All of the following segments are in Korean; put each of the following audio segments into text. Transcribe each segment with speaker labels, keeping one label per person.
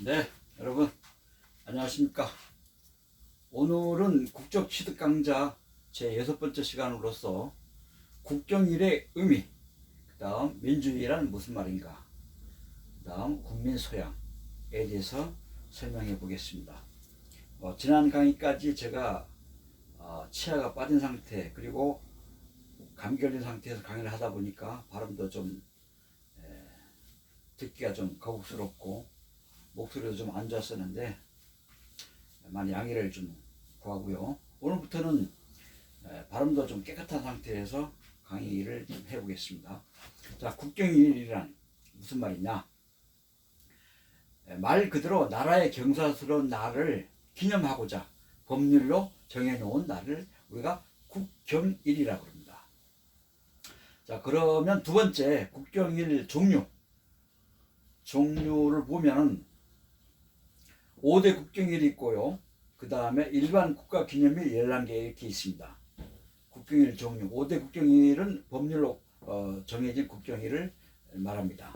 Speaker 1: 네, 여러분 안녕하십니까. 오늘은 국적 취득 강좌 제 6번째 시간으로서 국경일의 의미, 그 다음 민주주의란 무슨 말인가, 그 다음 국민 소양에 대해서 설명해 보겠습니다. 지난 강의까지 제가 치아가 빠진 상태 그리고 감기 걸린 상태에서 강의를 하다 보니까 발음도 좀 듣기가 좀 거북스럽고 목소리도 좀 안 좋았었는데 많이 양해를 좀 구하고요. 오늘부터는 발음도 좀 깨끗한 상태에서 강의를 좀 해보겠습니다. 자, 국경일이란 무슨 말이냐? 말 그대로 나라의 경사스러운 날을 기념하고자 법률로 정해놓은 날을 우리가 국경일이라고 합니다. 자, 그러면 두 번째 국경일 종류를 보면은 5대 국경일이 있고요. 그 다음에 일반 국가기념일 11개 이렇게 있습니다. 국경일 종류 5대 국경일은 법률로 정해진 국경일을 말합니다.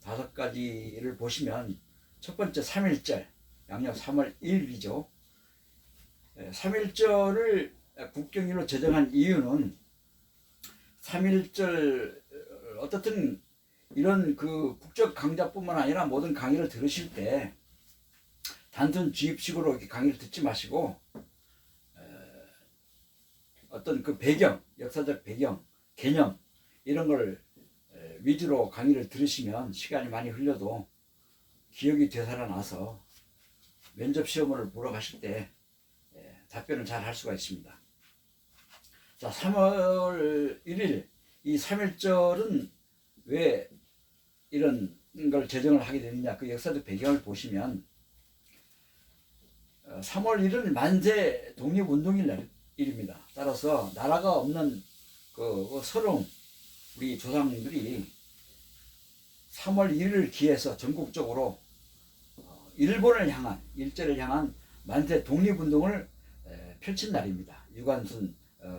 Speaker 1: 5가지를 보시면 첫 번째 3.1절, 양력 3월 1일이죠. 3.1절을 국경일로 제정한 이유는 3.1절 어떻든 이런 그 국적 강좌뿐만 아니라 모든 강의를 들으실 때 단순 주입식으로 이렇게 강의를 듣지 마시고 어떤 그 배경, 역사적 배경, 개념 이런 걸 위주로 강의를 들으시면 시간이 많이 흘려도 기억이 되살아나서 면접 시험을 보러 가실 때 답변을 잘 할 수가 있습니다. 자, 3월 1일 이 3.1절은 왜 이런 걸 제정을 하게 되느냐, 그 역사적 배경을 보시면 3월 1일은 만세 독립운동일입니다. 따라서 나라가 없는 그 서러운 우리 조상들이 3월 1일을 기해서 전국적으로 일본을 향한, 일제를 향한 만세 독립운동을 펼친 날입니다. 유관순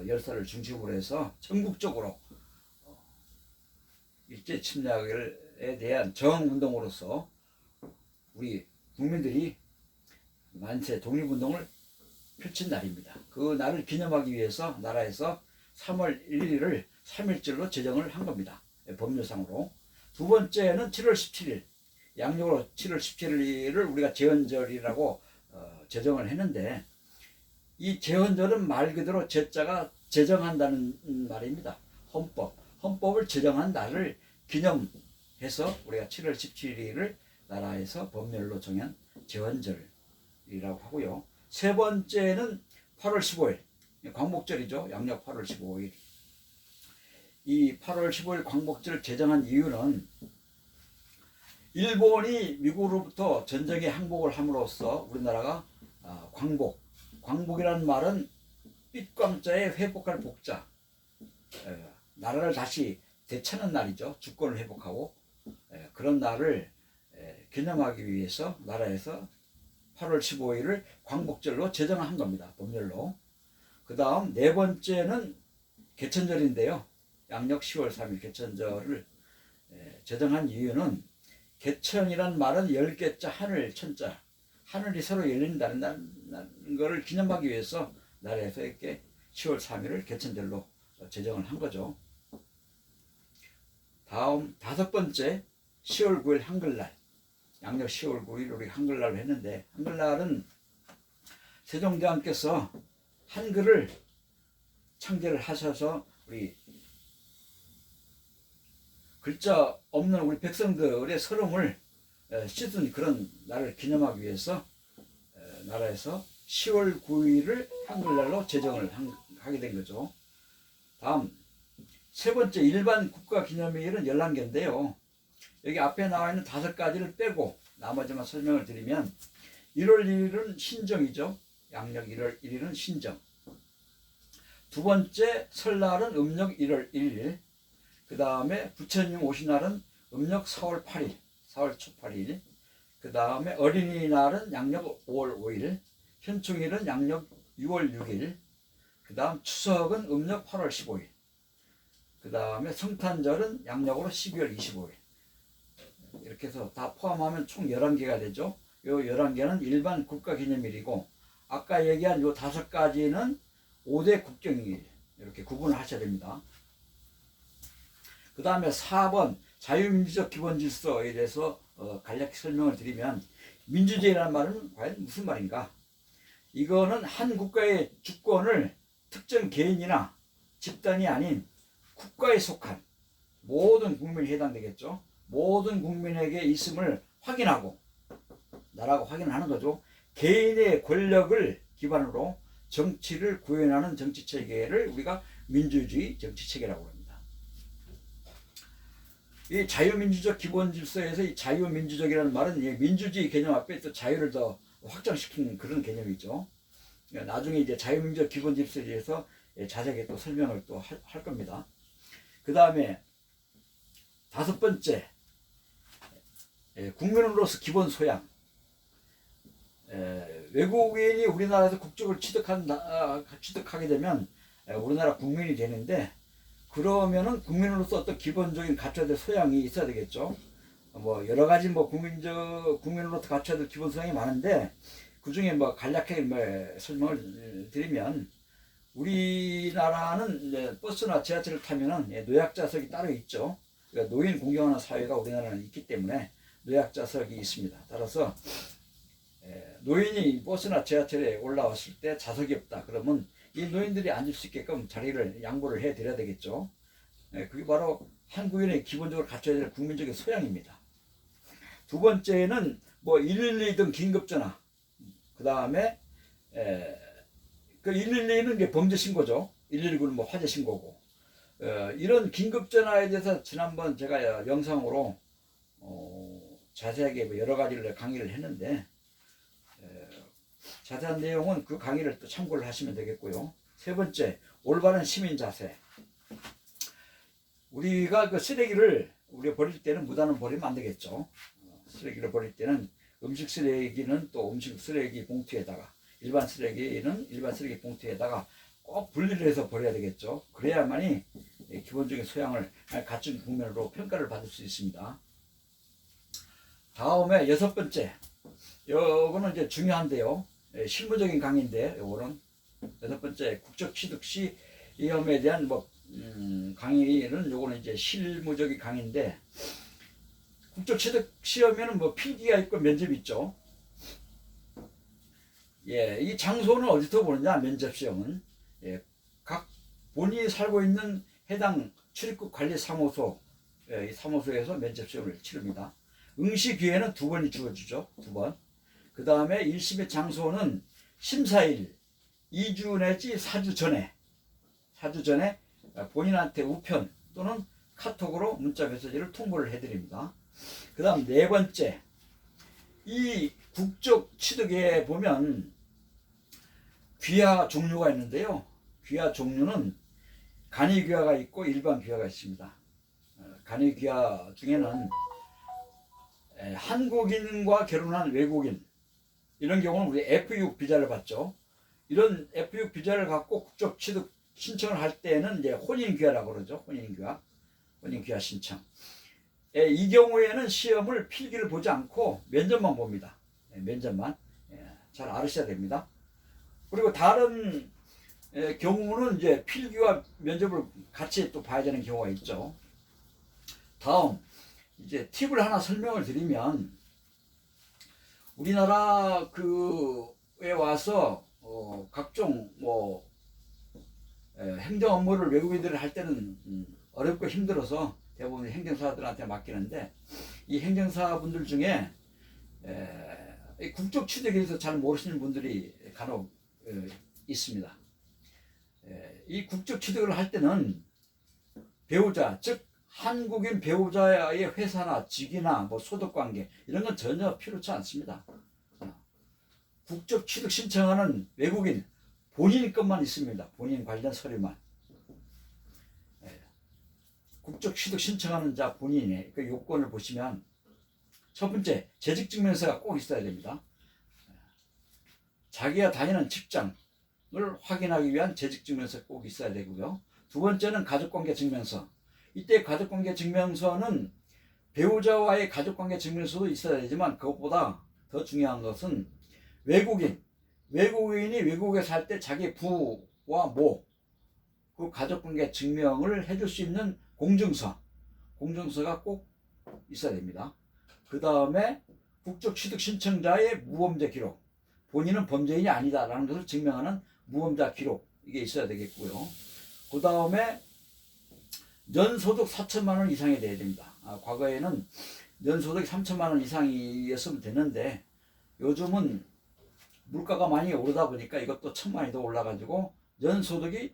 Speaker 1: 열사를 중심으로 해서 전국적으로 일제 침략에 대한 저항운동으로서 우리 국민들이 만세 독립운동을 펼친 날입니다. 그 날을 기념하기 위해서 나라에서 3월 1일을 3.1절로 제정을 한 겁니다. 법률상으로. 두 번째는 7월 17일, 양력으로 7월 17일을 우리가 제헌절이라고 제정을 했는데, 이 제헌절은 말 그대로 제자가 제정한다는 말입니다. 헌법을 제정한 날을 기념해서 우리가 7월 17일을 나라에서 법률로 정한 제헌절 이라고 하고요. 세 번째는 8월 15일 광복절이죠. 양력 8월 15일. 이 8월 15일 광복절을 제정한 이유는 일본이 미국으로부터 전쟁에 항복을 함으로써 우리나라가 광복이라는 말은 삐광자에 회복할 복자, 나라를 다시 되찾는 날이죠. 주권을 회복하고 그런 날을 기념하기 위해서 나라에서 8월 15일을 광복절로 제정한 겁니다. 법률로. 그 다음 네 번째는 개천절인데요. 양력 10월 3일 개천절을 제정한 이유는 개천이란 말은 10개자 하늘 천자, 하늘이 서로 열린다는 것을 기념하기 위해서 나라에서 이렇게 10월 3일을 개천절로 제정을 한 거죠. 다음 5번째 10월 9일 한글날, 양력 10월 9일 우리 한글날로 했는데, 한글날은 세종대왕께서 한글을 창제를 하셔서 우리 글자 없는 우리 백성들의 서름을 씻은 그런 날을 기념하기 위해서 나라에서 10월 9일을 한글날로 제정을 하게 된 거죠. 다음 세 번째 일반 국가기념일은 11개인데요. 여기 앞에 나와 있는 5가지를 빼고 나머지만 설명을 드리면 1월 1일은 신정이죠. 양력 1월 1일은 신정. 두 번째 설날은 음력 1월 1일. 그 다음에 부처님 오신 날은 음력 4월 8일, 4월 초 8일. 그 다음에 어린이날은 양력 5월 5일. 현충일은 양력 6월 6일. 그 다음 추석은 음력 8월 15일. 그 다음에 성탄절은 양력으로 12월 25일. 이렇게 이렇게 해서 다 포함하면 총 11개가 되죠. 요 11개는 일반 국가기념일이고 아까 얘기한 요 5가지는 5대 국경일 이렇게 구분을 하셔야 됩니다. 그 다음에 4번 자유민주적 기본질서에 대해서 간략히 설명을 드리면 민주주의라는 말은 과연 무슨 말인가? 이거는 한 국가의 주권을 특정 개인이나 집단이 아닌 국가에 속한 모든 국민이 해당되겠죠. 모든 국민에게 있음을 확인하고 나라가 확인하는 거죠. 개인의 권력을 기반으로 정치를 구현하는 정치체계를 우리가 민주주의 정치체계라고 합니다. 이 자유민주적 기본질서에서 이 자유민주적이라는 말은 민주주의 개념 앞에 또 자유를 더 확장시키는 그런 개념이죠. 나중에 이제 자유민주적 기본질서에 대해서 자세하게 또 설명을 또 할 겁니다. 그 다음에 5번째, 국민으로서 기본 소양. 외국인이 우리나라에서 국적을 취득하게 되면 우리나라 국민이 되는데 그러면은 국민으로서 어떤 기본적인 갖춰야 될 소양이 있어야 되겠죠. 뭐 여러 가지 뭐 국민으로서 갖춰야 될 기본 소양이 많은데 그 중에 뭐 간략하게 설명을 드리면 우리나라는 이제 버스나 지하철을 타면은 노약자석이 따로 있죠. 그러니까 노인 공경하는 사회가 우리나라는 있기 때문에 노약자석이 있습니다. 따라서 노인이 버스나 지하철에 올라왔을 때 좌석이 없다 그러면 이 노인들이 앉을 수 있게끔 자리를 양보를 해 드려야 되겠죠. 그게 바로 한국인의 기본적으로 갖춰야 될 국민적인 소양입니다. 두 번째는 뭐 112 등 긴급전화, 그 다음에 그 112는 이게 범죄 신고죠. 119는 뭐 화재 신고고. 이런 긴급전화에 대해서 지난번 제가 영상으로 자세하게 여러 가지를 강의를 했는데 자세한 내용은 그 강의를 또 참고를 하시면 되겠고요. 세 번째, 올바른 시민 자세. 우리가 그 쓰레기를 우리가 버릴 때는 무단으로 버리면 안 되겠죠. 쓰레기를 버릴 때는 음식 쓰레기는 또 음식 쓰레기 봉투에다가 일반 쓰레기는 일반 쓰레기 봉투에다가 꼭 분리를 해서 버려야 되겠죠. 그래야만이 기본적인 소양을 갖춘 국민으로 평가를 받을 수 있습니다. 다음에 6번째, 요거는 이제 중요한데요. 실무적인 강의인데 요거는 6번째 국적 취득 시 위험에 대한 강의는 요거는 이제 실무적인 강의인데 국적 취득 시험에는 뭐 필기가 있고 면접이 있죠. 이 장소는 어디서 보느냐 면접 시험은 각 본인이 살고 있는 해당 출입국 관리 사무소 이 사무소에서 면접 시험을 치릅니다. 응시 기회는 2번이 주어지죠. 2번. 그 다음에 1심의 장소는 심사일 2주 내지 4주 전에 본인한테 우편 또는 카톡으로 문자 메시지를 통보를 해드립니다. 그 다음 4번째, 이 국적 취득에 보면 귀화 종류가 있는데요. 귀화 종류는 간이 귀화가 있고 일반 귀화가 있습니다. 간이 귀화 중에는 한국인과 결혼한 외국인 이런 경우는 우리 F6 비자를 받죠. 이런 F6 비자를 갖고 국적 취득 신청을 할 때는 이제 혼인 귀화라고 그러죠. 혼인 귀화 신청. 이 경우에는 시험을 필기를 보지 않고 면접만 봅니다. 면접만 잘 알으셔야 됩니다. 그리고 다른 경우는 이제 필기와 면접을 같이 또 봐야 되는 경우가 있죠. 다음 이제 팁을 하나 설명을 드리면 우리나라 그에 와서 각종 행정 업무를 외국인들이 할 때는 어렵고 힘들어서 대부분 행정사들한테 맡기는데 이 행정사분들 중에 국적 취득에 대해서 잘 모르시는 분들이 간혹 있습니다. 이 국적 취득을 할 때는 배우자, 즉 한국인 배우자의 회사나 직이나 소득관계 이런 건 전혀 필요치 않습니다. 국적 취득 신청하는 외국인 본인 것만 있습니다. 본인 관련 서류만. 국적 취득 신청하는 자 본인의 그 요건을 보시면 첫 번째, 재직증명서가 꼭 있어야 됩니다. 자기가 다니는 직장을 확인하기 위한 재직증명서 꼭 있어야 되고요. 두 번째는 가족관계 증명서. 이때 가족관계 증명서는 배우자와의 가족관계 증명서도 있어야 되지만 그것보다 더 중요한 것은 외국인이 외국에 살 때 자기 부와 모 그 가족관계 증명을 해줄 수 있는 공증서가 꼭 있어야 됩니다. 그 다음에 국적취득 신청자의 무범죄 기록, 본인은 범죄인이 아니다라는 것을 증명하는 무범죄 기록, 이게 있어야 되겠고요. 그 다음에 연소득 4천만 원 이상이 돼야 됩니다. 과거에는 연소득이 3천만 원 이상이었으면 되는데 요즘은 물가가 많이 오르다 보니까 이것도 1,000만 원이 더 올라가지고 연소득이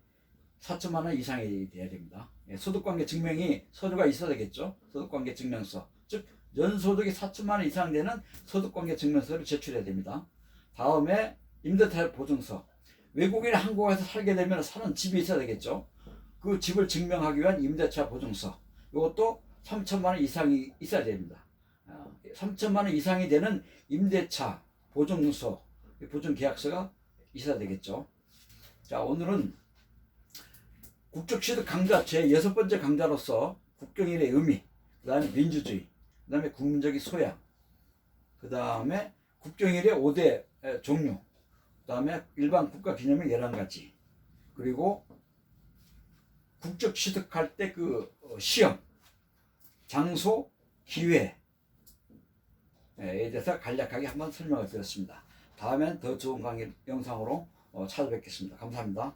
Speaker 1: 4천만 원 이상이 돼야 됩니다. 소득관계 증명이 서류가 있어야 되겠죠. 소득관계 증명서, 즉 연소득이 4천만 원 이상 되는 소득관계 증명서를 제출해야 됩니다. 다음에 임대차 보증서, 외국인이 한국에서 살게 되면 사는 집이 있어야 되겠죠. 그 집을 증명하기 위한 임대차 보증서, 이것도 3천만 원 이상이 있어야 됩니다. 3천만 원 이상이 되는 임대차 보증서, 보증계약서가 있어야 되겠죠. 자, 오늘은 국적취득 강자 제6번째 강자로서 국경일의 의미, 그 다음에 민주주의, 그 다음에 국민적인 소양, 그 다음에 국경일의 5대 종류, 그 다음에 일반 국가기념일 11가지, 그리고 국적 취득할 때 그 시험, 장소, 기회에 대해서 간략하게 한번 설명을 드렸습니다. 다음엔 더 좋은 강의 영상으로 찾아뵙겠습니다. 감사합니다.